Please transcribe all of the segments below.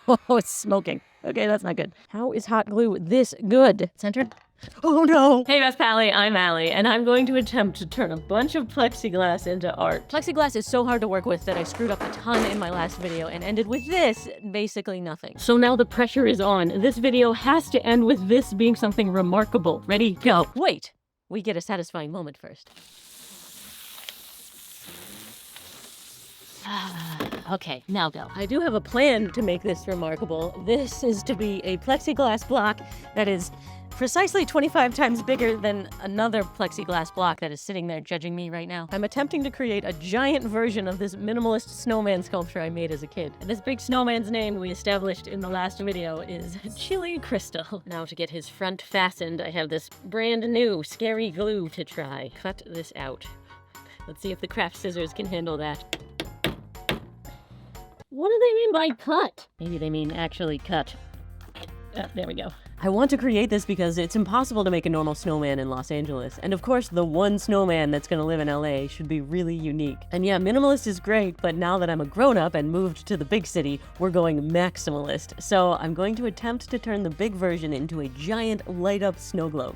Oh, it's smoking. Okay, that's not good. How is hot glue this good? Centered? Oh no! Hey Best Pally, I'm Allie, and I'm going to attempt to turn a bunch of plexiglass into art. Plexiglass is so hard to work with that I screwed up a ton in my last video and ended with this, basically nothing. So now the pressure is on. This video has to end with this being something remarkable. Ready? Go. Wait! We get a satisfying moment first. Okay, now go. I do have a plan to make this remarkable. This is to be a plexiglass block that is precisely 25 times bigger than another plexiglass block that is sitting there judging me right now. I'm attempting to create a giant version of this minimalist snowman sculpture I made as a kid. And this big snowman's name we established in the last video is Chili Crystal. Now to get his front fastened, I have this brand new scary glue to try. Cut this out. Let's see if the craft scissors can handle that. What do they mean by cut? Maybe they mean actually cut. There we go. I want to create this because it's impossible to make a normal snowman in Los Angeles. And of course, the one snowman that's gonna live in LA should be really unique. And yeah, minimalist is great, but now that I'm a grown-up and moved to the big city, we're going maximalist. So I'm going to attempt to turn the big version into a giant light-up snow globe.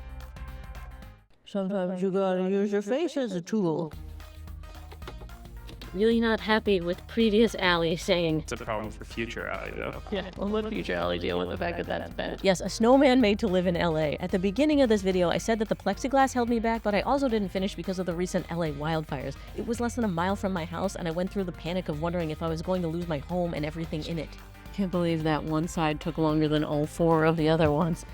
Sometimes you gotta use your face as a tool. Really not happy with previous Allie saying... It's a problem for future Allie, though. Yeah, we'll let future Allie deal with the fact that that's bad. Yes, a snowman made to live in LA. At the beginning of this video, I said that the plexiglass held me back, but I also didn't finish because of the recent LA wildfires. It was less than a mile from my house, and I went through the panic of wondering if I was going to lose my home and everything in it. Can't believe that one side took longer than all 4 of the other ones.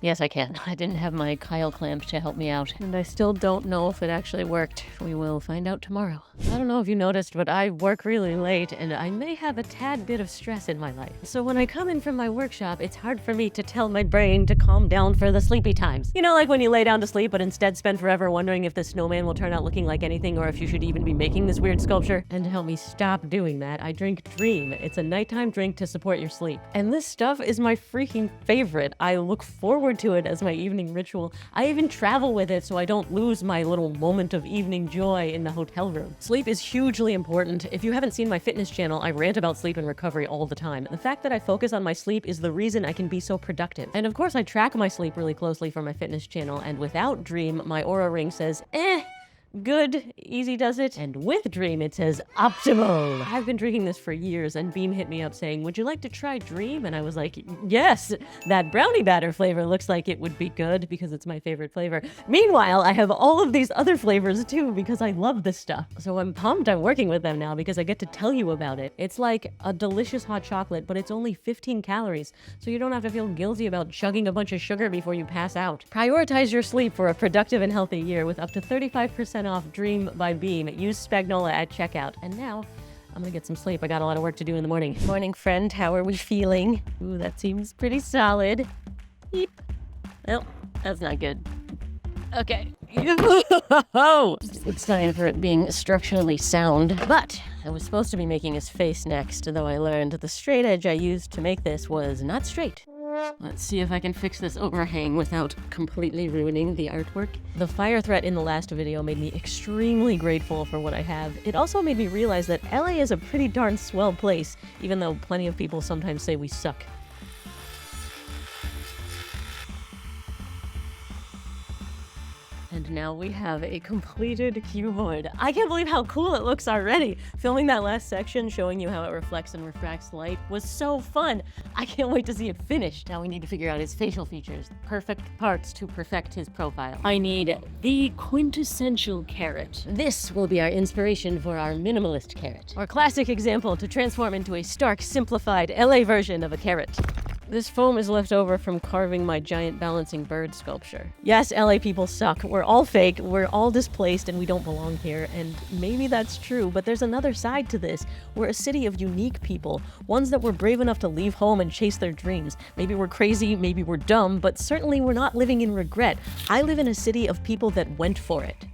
Yes, I can. I didn't have my Kyle clamp to help me out, and I still don't know if it actually worked. We will find out tomorrow. I don't know if you noticed, but I work really late, and I may have a tad bit of stress in my life. So when I come in from my workshop, it's hard for me to tell my brain to calm down for the sleepy times. You know, like when you lay down to sleep, but instead spend forever wondering if the snowman will turn out looking like anything, or if you should even be making this weird sculpture. And to help me stop doing that, I drink Dream. It's a nighttime drink to support your sleep. And this stuff is my freaking favorite. I look forward to it as my evening ritual. I even travel with it so I don't lose my little moment of evening joy in the hotel room. Sleep is hugely important. If you haven't seen my fitness channel, I rant about sleep and recovery all the time. The fact that I focus on my sleep is the reason I can be so productive. And of course, I track my sleep really closely for my fitness channel, and without Dream, my Aura ring says, good, easy does it. And with Dream, it says optimal. I've been drinking this for years, and Beam hit me up saying, would you like to try Dream? And I was like, yes, that brownie batter flavor looks like it would be good because it's my favorite flavor. Meanwhile, I have all of these other flavors too because I love this stuff. So I'm pumped I'm working with them now because I get to tell you about it. It's like a delicious hot chocolate, but it's only 15 calories, so you don't have to feel guilty about chugging a bunch of sugar before you pass out. Prioritize your sleep for a productive and healthy year with up to 35% off Dream by Beam. Use Spagnola at checkout. And now, I'm gonna get some sleep. I got a lot of work to do in the morning. Morning, friend. How are we feeling? Ooh, that seems pretty solid. Beep. Well, that's not good. Okay. It's time for it being structurally sound. But I was supposed to be making his face next, though I learned the straight edge I used to make this was not straight. Let's see if I can fix this overhang without completely ruining the artwork. The fire threat in the last video made me extremely grateful for what I have. It also made me realize that LA is a pretty darn swell place, even though plenty of people sometimes say we suck. And now we have a completed cuboid. I can't believe how cool it looks already. Filming that last section showing you how it reflects and refracts light was so fun. I can't wait to see it finished. Now we need to figure out his facial features, perfect parts to perfect his profile. I need the quintessential carrot. This will be our inspiration for our minimalist carrot. Our classic example to transform into a stark, simplified LA version of a carrot. This foam is left over from carving my giant balancing bird sculpture. Yes, LA people suck. We're all fake, we're all displaced, and we don't belong here. And maybe that's true, but there's another side to this. We're a city of unique people, ones that were brave enough to leave home and chase their dreams. Maybe we're crazy, maybe we're dumb, but certainly we're not living in regret. I live in a city of people that went for it.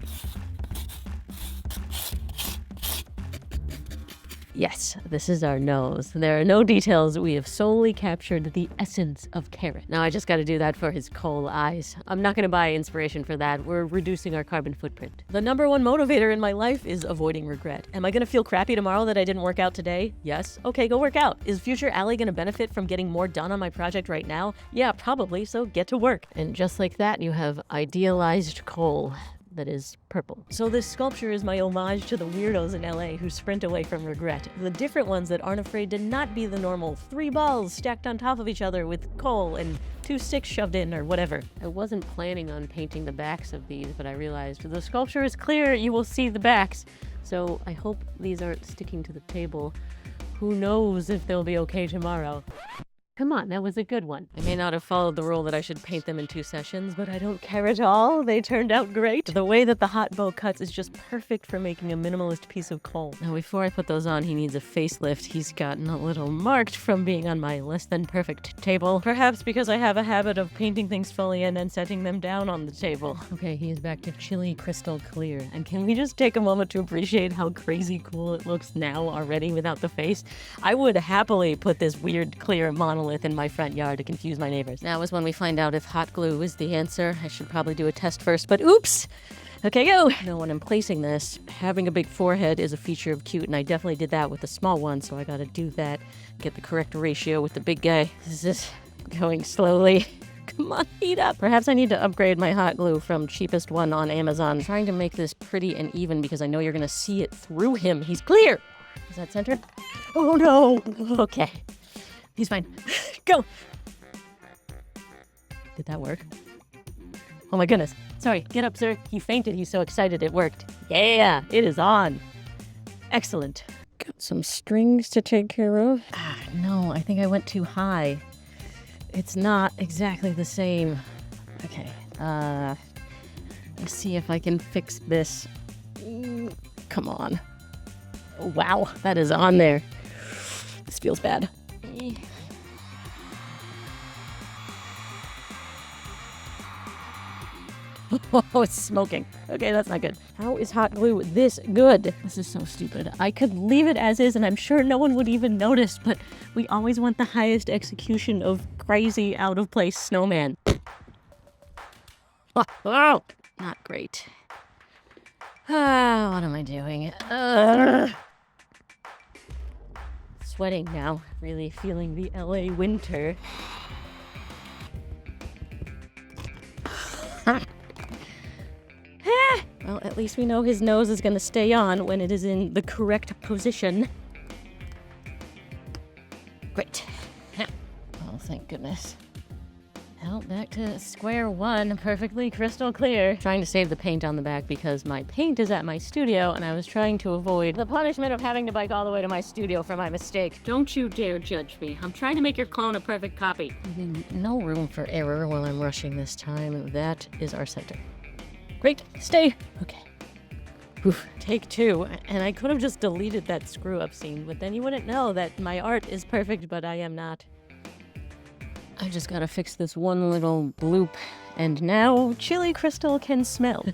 Yes, this is our nose. There are no details. We have solely captured the essence of carrot. Now I just got to do that for his coal eyes. I'm not going to buy inspiration for that. We're reducing our carbon footprint. The number one motivator in my life is avoiding regret. Am I going to feel crappy tomorrow that I didn't work out today? Yes. Okay, go work out. Is future Allie going to benefit from getting more done on my project right now? Yeah, probably, so get to work. And just like that, you have idealized coal that is purple. So this sculpture is my homage to the weirdos in LA who sprint away from regret. The different ones that aren't afraid to not be the normal 3 balls stacked on top of each other with coal and 2 sticks shoved in or whatever. I wasn't planning on painting the backs of these, but I realized the sculpture is clear, you will see the backs. So I hope these aren't sticking to the table. Who knows if they'll be okay tomorrow. Come on, that was a good one. I may not have followed the rule that I should paint them in 2 sessions, but I don't care at all. They turned out great. The way that the hot bow cuts is just perfect for making a minimalist piece of coal. Now, before I put those on, he needs a facelift. He's gotten a little marked from being on my less than perfect table. Perhaps because I have a habit of painting things fully and then setting them down on the table. Okay, he is back to chilly crystal clear. And can we just take a moment to appreciate how crazy cool it looks now already without the face? I would happily put this weird clear monolith in my front yard to confuse my neighbors. Now is when we find out if hot glue is the answer. I should probably do a test first, but oops! Okay, go! Now when I'm placing this, having a big forehead is a feature of cute, and I definitely did that with the small one, so I gotta do that. Get the correct ratio with the big guy. This is going slowly. Come on, heat up. Perhaps I need to upgrade my hot glue from cheapest one on Amazon. I'm trying to make this pretty and even because I know you're gonna see it through him. He's clear! Is that centered? Oh no! Okay. He's fine. Go! Did that work? Oh my goodness. Sorry, get up, sir. He fainted. He's so excited it worked. Yeah, it is on. Excellent. Got some strings to take care of. No, I think I went too high. It's not exactly the same. Okay, let's see if I can fix this. Come on. Oh, wow, that is on there. This feels bad. Oh, it's smoking. Okay, that's not good. How is hot glue this good? This is so stupid. I could leave it as is and I'm sure no one would even notice, but we always want the highest execution of crazy out of place snowman. Oh, not great. What am I doing? Sweating now, really feeling the LA winter. Well, at least we know his nose is going to stay on when it is in the correct position. Great. Oh, thank goodness. Well, back to square one, perfectly crystal clear. Trying to save the paint on the back because my paint is at my studio and I was trying to avoid the punishment of having to bike all the way to my studio for my mistake. Don't you dare judge me. I'm trying to make your clone a perfect copy. No room for error while I'm rushing this time. That is our center. Great, stay. Okay. Oof. Take 2, and I could have just deleted that screw-up scene, but then you wouldn't know that my art is perfect, but I am not. I just gotta fix this one little bloop, and now Chili Crystal can smell.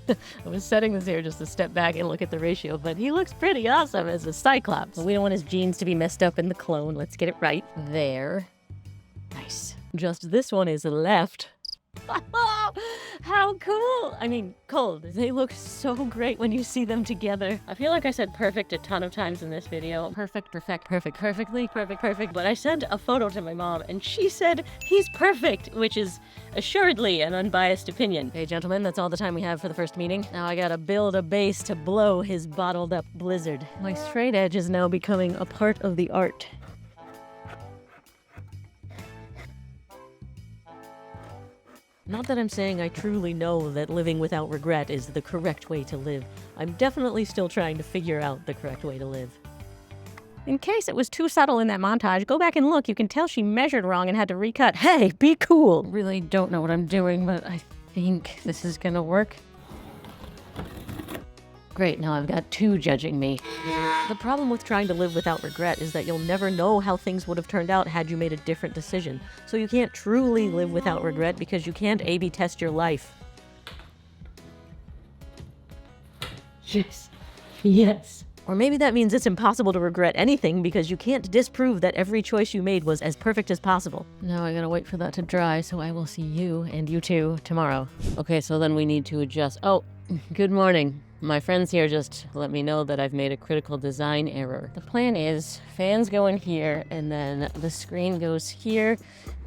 I was setting this here just to step back and look at the ratio, but he looks pretty awesome as a Cyclops. We don't want his genes to be messed up in the clone. Let's get it right. There. Nice. Just this one is left. How cool! I mean, cold. They look so great when you see them together. I feel like I said perfect a ton of times in this video. Perfect, perfectly, perfect. But I sent a photo to my mom and she said he's perfect, which is assuredly an unbiased opinion. Okay, gentlemen, that's all the time we have for the first meeting. Now I gotta build a base to blow his bottled up blizzard. My straight edge is now becoming a part of the art. Not that I'm saying I truly know that living without regret is the correct way to live. I'm definitely still trying to figure out the correct way to live. In case it was too subtle in that montage, go back and look. You can tell she measured wrong and had to recut. Hey, be cool! Really don't know what I'm doing, but I think this is gonna work. Great, now I've got 2 judging me. The problem with trying to live without regret is that you'll never know how things would have turned out had you made a different decision. So you can't truly live without regret because you can't A/B test your life. Yes. Yes. Or maybe that means it's impossible to regret anything because you can't disprove that every choice you made was as perfect as possible. Now I gotta wait for that to dry, so I will see you and you too tomorrow. Okay, so then we need to adjust. Oh, good morning. My friends here just let me know that I've made a critical design error. The plan is fans go in here, and then the screen goes here,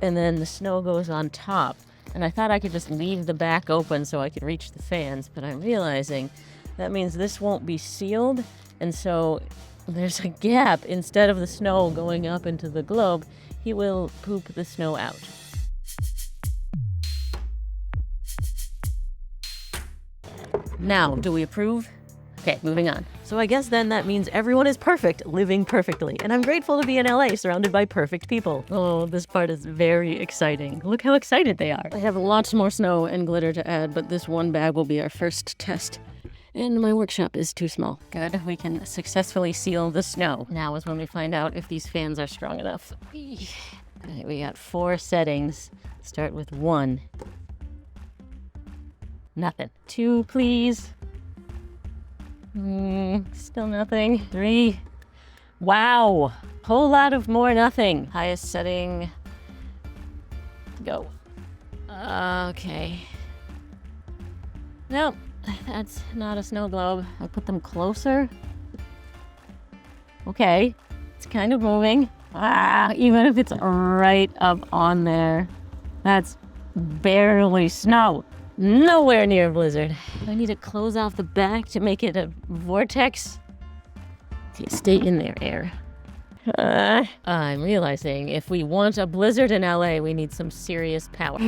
and then the snow goes on top. And I thought I could just leave the back open so I could reach the fans, but I'm realizing that means this won't be sealed, and so there's a gap. Instead of the snow going up into the globe, he will poop the snow out. Now, do we approve? Okay, moving on. So I guess then that means everyone is perfect, living perfectly. And I'm grateful to be in LA surrounded by perfect people. Oh, this part is very exciting. Look how excited they are. I have lots more snow and glitter to add, but this one bag will be our first test. And my workshop is too small. Good, we can successfully seal the snow. Now is when we find out if these fans are strong enough. Okay, we got 4 settings. Start with 1. Nothing. 2, please. Still nothing. 3. Wow. Whole lot of more nothing. Highest setting. Go. Okay. Nope. That's not a snow globe. I put them closer. Okay. It's kind of moving. Even if it's right up on there. That's barely snow. Nowhere near a blizzard. I need to close off the back to make it a vortex. Okay, stay in there, air. I'm realizing if we want a blizzard in LA, we need some serious power.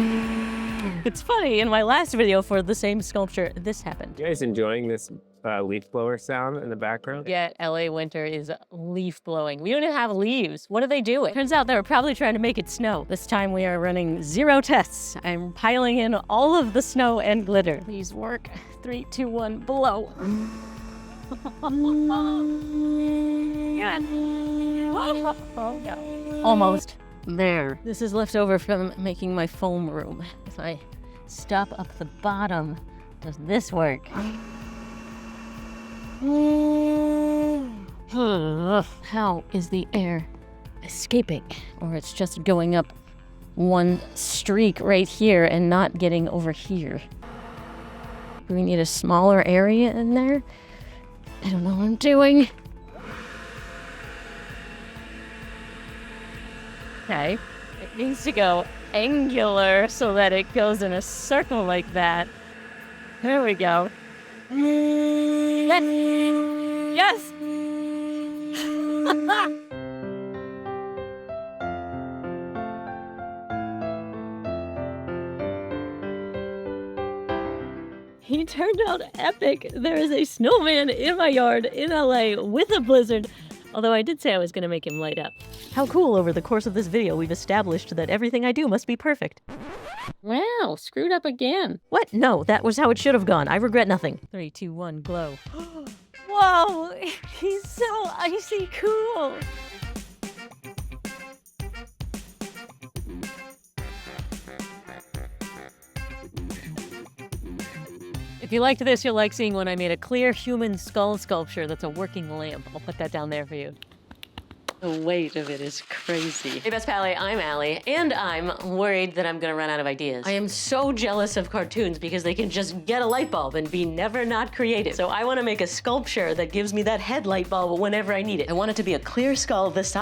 It's funny, in my last video for the same sculpture, this happened. You guys enjoying this leaf blower sound in the background? Yeah, LA winter is leaf blowing. We don't even have leaves. What are they doing? Turns out they were probably trying to make it snow. This time we are running 0 tests. I'm piling in all of the snow and glitter. Please work. 3, 2, 1, blow. Almost there. This is left over from making my foam room. If I stop up the bottom, does this work? How is the air escaping? Or it's just going up one streak right here and not getting over here. Do we need a smaller area in there? I don't know what I'm doing. Okay, it needs to go angular so that it goes in a circle like that. There we go. Yes! He turned out epic. There is a snowman in my yard in LA with a blizzard. Although I did say I was going to make him light up. How cool, over the course of this video, we've established that everything I do must be perfect. Wow, screwed up again. What? No, that was how it should have gone. I regret nothing. 3, 2, 1, glow. Whoa, he's so icy cool. If you liked this, you'll like seeing when I made a clear human skull sculpture that's a working lamp. I'll put that down there for you. The weight of it is crazy. Hey, Best Pally, I'm Allie, and I'm worried that I'm gonna run out of ideas. I am so jealous of cartoons because they can just get a light bulb and be never not creative. So I wanna make a sculpture that gives me that head light bulb whenever I need it. I want it to be a clear skull the size